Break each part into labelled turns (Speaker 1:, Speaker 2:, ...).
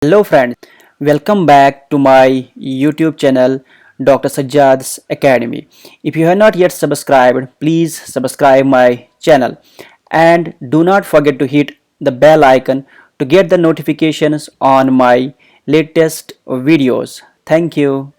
Speaker 1: Hello friends, welcome back to my YouTube channel Dr. Sajjad's Academy. If you have not yet subscribed, please subscribe my channel and do not forget to hit the bell icon to get the notifications on my latest videos. Thank you.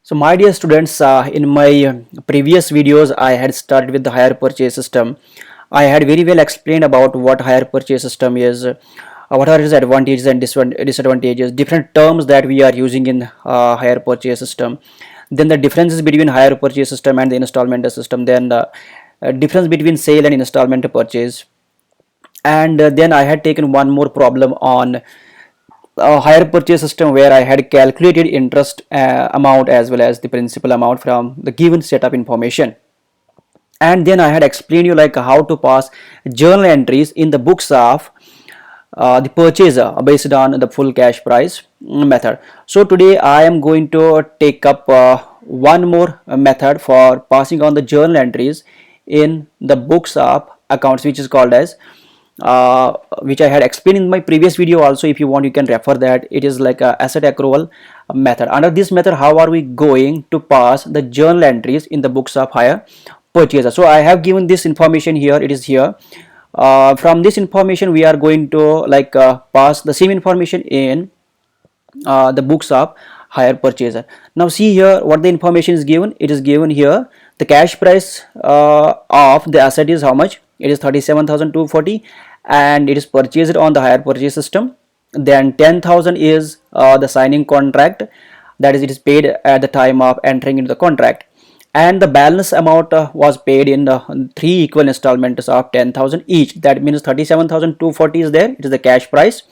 Speaker 1: So my dear students, in my previous videos I had started with the hire purchase system. I had very well explained about what hire purchase system is, what are its advantages and disadvantages, different terms that we are using in hire purchase system, then the differences between hire purchase system and the installment system, then the difference between sale and installment purchase, and then I had taken one more problem on hire purchase system where I had calculated interest amount as well as the principal amount from the given set of information. And then I had explained you like how to pass journal entries in the books of the purchaser based on the full cash price method. So today I am going to take up one more method for passing on the journal entries in the books of accounts, which is called as which I had explained in my previous video also. If you want, you can refer that. It is like a asset accrual method. Under this method, how are we going to pass the journal entries in the books of hire purchaser? So I have given this information here. It is here. From this information we are going to pass the same information in the books of hire purchaser. Now see here what the information is given. It is given here the cash price of the asset is how much? It is 37,240 and it is purchased on the hire purchase system. Then 10,000 is the signing contract, that is it is paid at the time of entering into the contract, and the balance amount was paid in three equal installments of 10,000 each. That means 37,240 is there, it is the cash price.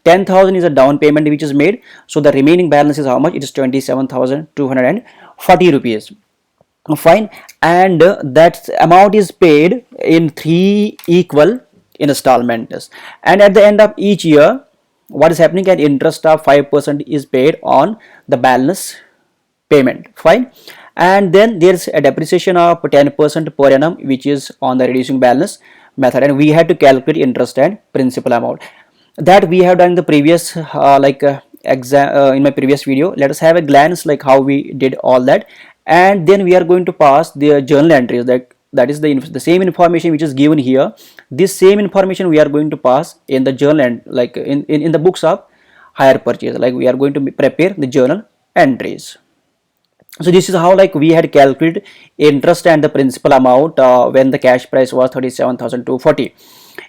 Speaker 1: 10,000 is a down payment which is made, so the remaining balance is how much? It is 27,240 rupees. Fine, and that amount is paid in three equal installments, and at the end of each year what is happening, at interest of 5% is paid on the balance payment. Fine, and then there is a depreciation of 10% per annum which is on the reducing balance method, and we had to calculate interest and principal amount. That we have done in the previous in my previous video. Let us have a glance like how we did all that, and then we are going to pass the journal entries, that is the same information which is given here. This same information we are going to pass in the journal and in the books of hire purchase, like we are going to prepare the journal entries. So this is how we had calculated interest and the principal amount when the cash price was 37,240.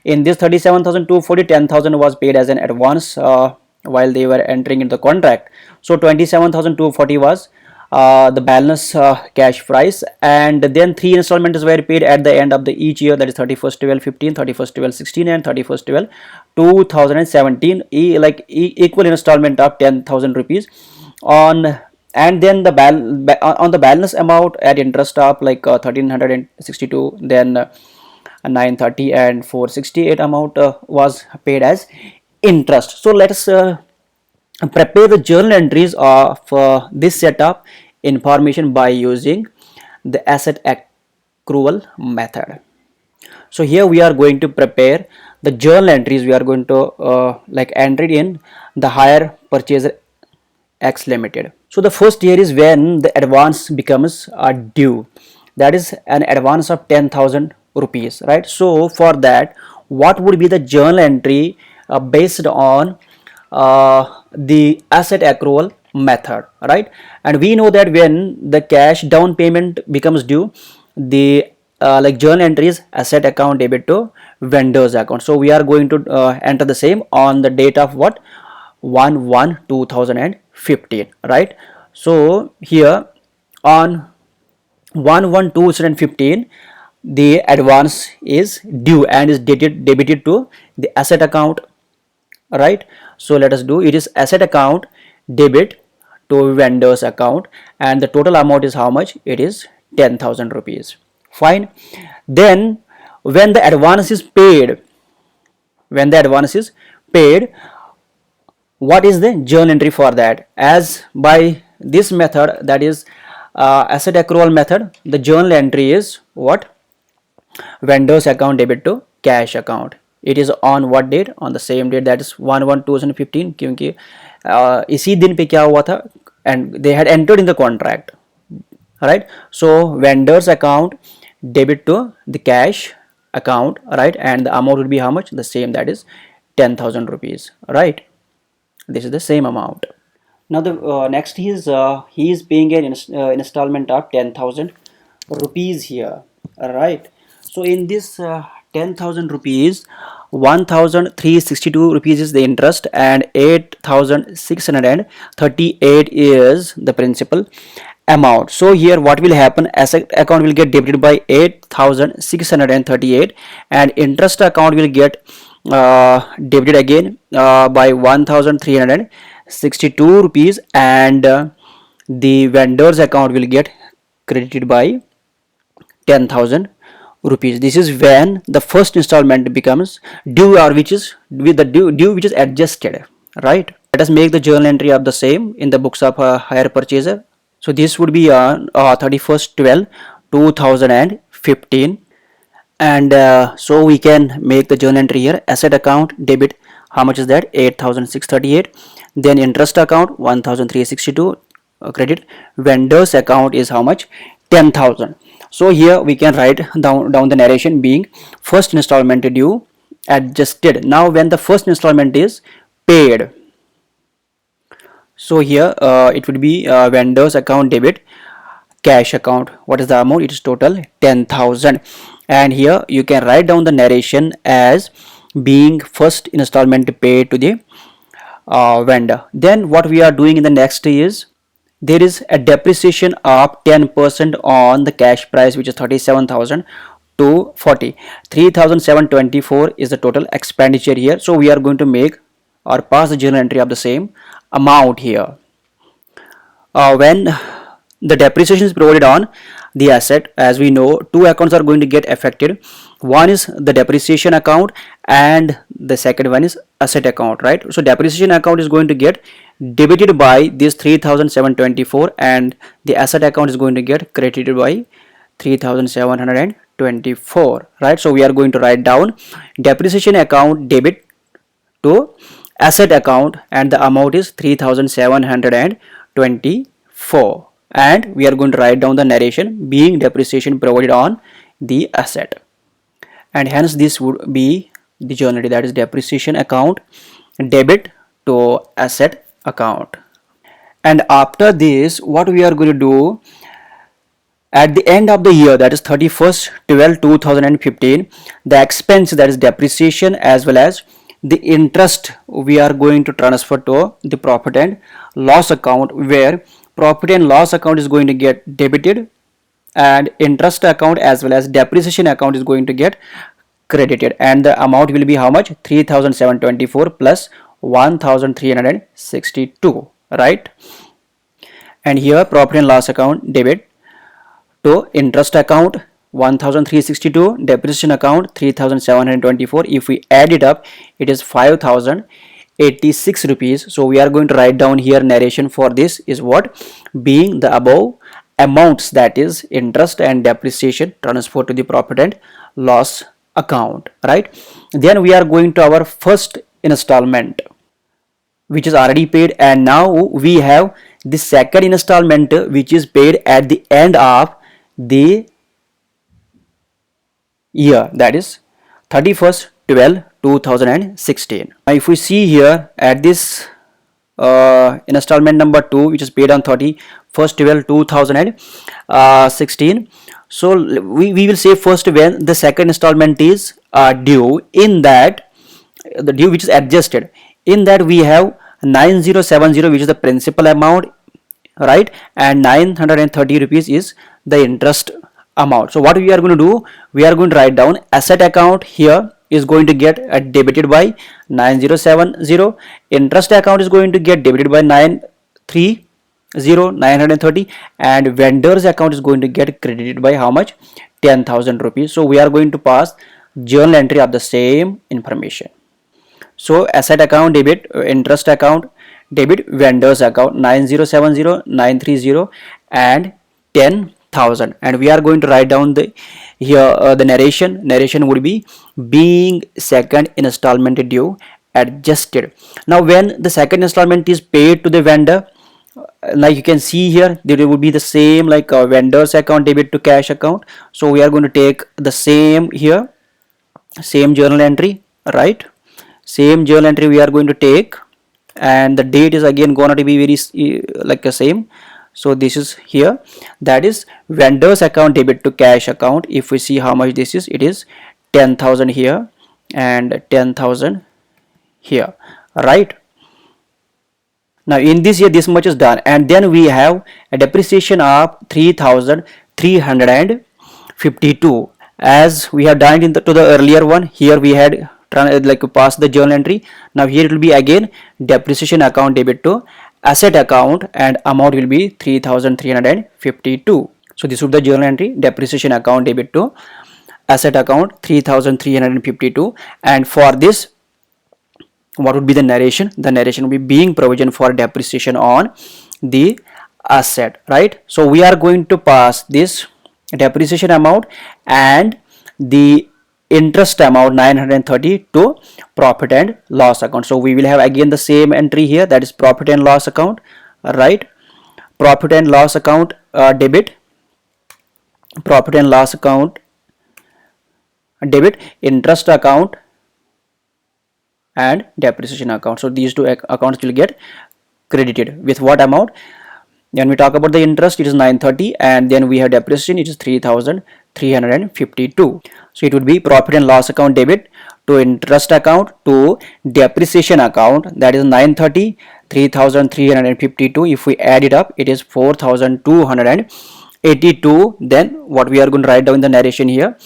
Speaker 1: In this 37,240, 10,000 was paid as an advance while they were entering into the contract. So 27,240 was the balance cash price, and then three installments were paid at the end of the each year, that is 31st 12/15, 31st 12/16 and 31st 12/2017, equal installment of 10,000 rupees on. And then the on the balance amount at interest of 1362, then 930 and 468 amount was paid as interest. So let us prepare the journal entries of this set of information by using the asset accrual method. So here we are going to prepare the journal entries. We are going to enter in the hire purchaser X Limited. So the first year is when the advance becomes due, that is an advance of 10,000 rupees, right? So for that, what would be the journal entry based on the asset accrual method, right? And we know that when the cash down payment becomes due, the journal entry is asset account debit to vendors account. So we are going to enter the same on the date of what? 1/1/2015, right? So here on 1/1/2015, the advance is due and is debited to the asset account, right? So let us do, it is asset account debit to vendor's account, and the total amount is how much? It is 10,000 rupees. Fine. Then when the advance is paid, when the advance is paid, what is the journal entry for that? As by this method, that is asset accrual method, the journal entry is what? Vendor's account debit to cash account. It is on what date? On the same date, that is 1/1/2015, क्योंकि इसी दिन पे क्या हुआ था, and they had entered in the contract, right? So vendor's account debit to the cash account, right? And the amount would be how much? The same, that is 10,000 rupees, right? This is the same amount. Now the next he is paying an installment of 10,000 rupees here, right? So in this 10,000 rupees, 1,362 rupees is the interest and 8,638 is the principal amount. So here what will happen, asset account will get debited by 8,638 and interest account will get debited again by 1,362 rupees, and the vendor's account will get credited by 10,000 rupees. This is when the first installment becomes due, or which is with the due which is adjusted, right? Let us make the journal entry of the same in the books of hire purchaser. So this would be on 31st/12/2015, and so we can make the journal entry here. Asset account debit, how much is that? 8,638. Then interest account 1,362 credit. Vendor's account is how much? 10,000. So here we can write down the narration being first installment due adjusted. Now when the first installment is paid, so here it would be vendor's account debit cash account. What is the amount? It is total 10,000, and here you can write down the narration as being first installment paid to the vendor. Then what we are doing in the next is, there is a depreciation of 10% on the cash price, which is 37,000 to 40. 3,724 is the total expenditure here. So we are going to make or pass the journal entry of the same amount here. When the depreciation is provided on the asset, as we know, two accounts are going to get affected. One is the depreciation account and the second one is asset account, right? So depreciation account is going to get debited by this 3,724 and the asset account is going to get credited by 3,724, right? So we are going to write down depreciation account debit to asset account and the amount is 3,724, and we are going to write down the narration being depreciation provided on the asset, and hence this would be the journal entry, that is depreciation account debit to asset account. And after this, what we are going to do, at the end of the year, that is 31st/12/2015, the expense, that is depreciation as well as the interest, we are going to transfer to the profit and loss account, where profit and loss account is going to get debited and interest account as well as depreciation account is going to get credited, and the amount will be how much? 3,724 plus 1,362, right? And here profit and loss account debit to interest account 1,362, depreciation account 3,724. If we add it up, it is 5,086 rupees. So we are going to write down here narration for this is what? Being the above amounts, that is interest and depreciation transferred to the profit and loss account, right? Then we are going to our first installment, which is already paid, and now we have the second installment which is paid at the end of the year, that is 31st/12/2016. Now if we see here at this installment number 2, which is paid on 31st/12/2016, so we will say first when the second installment is due, in that the due which is adjusted, in that we have 9,070, which is the principal amount, right? And 930 rupees is the interest amount. So what we are going to do, we are going to write down asset account here is going to get debited by 9070, interest account is going to get debited by 930, and vendors account is going to get credited by how much? 10,000 rupees. So we are going to pass journal entry of the same information. So asset account debit, interest account debit, vendors account 9070, 930 and 10,000, and we are going to write down the here the narration would be being second installment due adjusted. Now when the second installment is paid to the vendor, like you can see here, there would be the same like vendors account debit to cash account. So we are going to take the same here, same journal entry, right? Same journal entry we are going to take, and the date is again going to be very like the same. So this is here, that is vendors account debit to cash account. If we see how much this is, it is 10,000 here and 10,000 here, right? Now in this year this much is done, and then we have a depreciation of 3,352 as we have done in the, to the earlier one. Here we had like pass the journal entry. Now here it will be again depreciation account debit to asset account, and amount will be 3,352. So this would be the journal entry, depreciation account debit to asset account 3,352, and for this what would be the narration? The narration will be being provision for depreciation on the asset, right? So we are going to pass this depreciation amount and the interest amount 930 to profit and loss account. So we will have again the same entry here, that is profit and loss account, right? Profit and loss account debit, profit and loss account debit, interest account and depreciation account. So these two accounts will get credited with what amount? When we talk about the interest, it is 930, and then we have depreciation, it is 3,352. So it would be profit and loss account debit to interest account to depreciation account, that is 930, 3,352. If we add it up, it is 4,282. Then what we are going to write down in the narration here,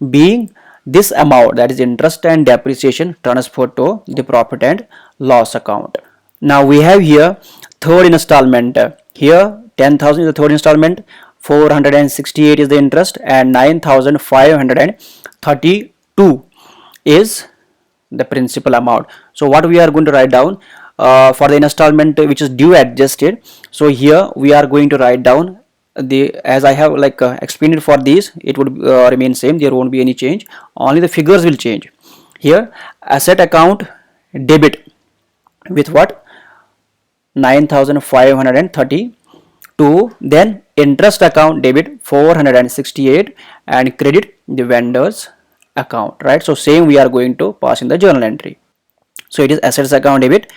Speaker 1: being this amount, that is interest and depreciation, transferred to the profit and loss account. Now we have here third installment. Here 10,000 is the third installment, 468 is the interest, and 9,532 is the principal amount. So what we are going to write down for the installment which is due adjusted. So here we are going to write down the, as I have like explained it for these, it would remain same, there won't be any change, only the figures will change. Here asset account debit with what? 9,532, then interest account debit 468, and credit the vendors account, right? So same we are going to pass in the journal entry. So it is assets account debit,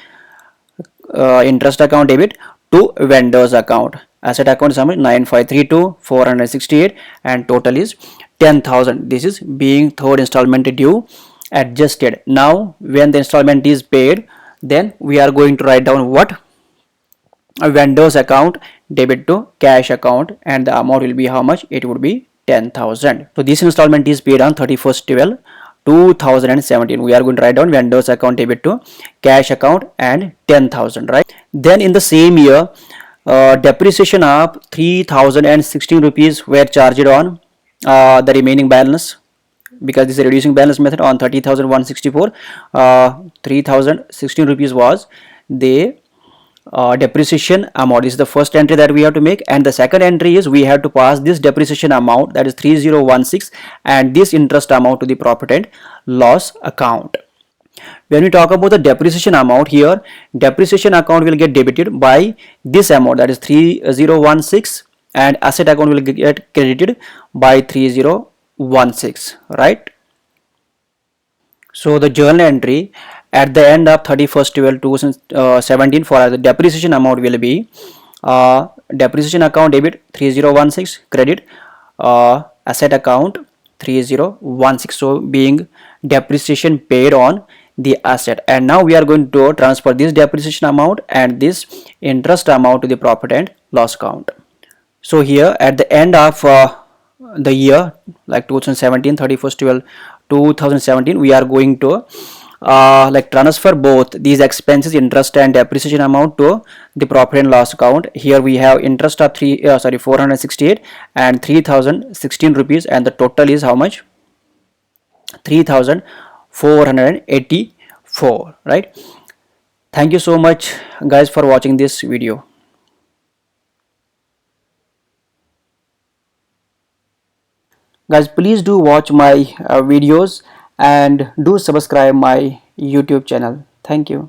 Speaker 1: interest account debit to vendors account. Asset account is 9532, 468, and total is 10,000. This is being third installment due adjusted. Now when the installment is paid, then we are going to write down what? A vendors account debit to cash account, and the amount will be how much? It would be 10,000. So this installment is paid on 31st/12/2017. We are going to write down vendors account debit to cash account and 10,000, right? Then in the same year, depreciation of 3,016 rupees were charged on the remaining balance, because this is a reducing balance method. On 30,164, 3,016 rupees was the depreciation amount. This is the first entry that we have to make, and the second entry is we have to pass this depreciation amount, that is 3016, and this interest amount to the profit and loss account. When we talk about the depreciation amount, here depreciation account will get debited by this amount, that is 3016, and asset account will get credited by 3016, right? So the journal entry at the end of 31st/12/2017 for the depreciation amount will be depreciation account debit 3016, credit asset account 3016. So being depreciation paid on the asset, and now we are going to transfer this depreciation amount and this interest amount to the profit and loss account. So here at the end of the year, like 2017, 31st 12 2017, we are going to like transfer both these expenses, interest and depreciation amount, to the profit and loss account. Here we have interest of 468 and 3016 rupees, and the total is how much? 3484, right? Thank you so much guys for watching this video. Guys, please do watch my videos and do subscribe my YouTube channel. Thank you.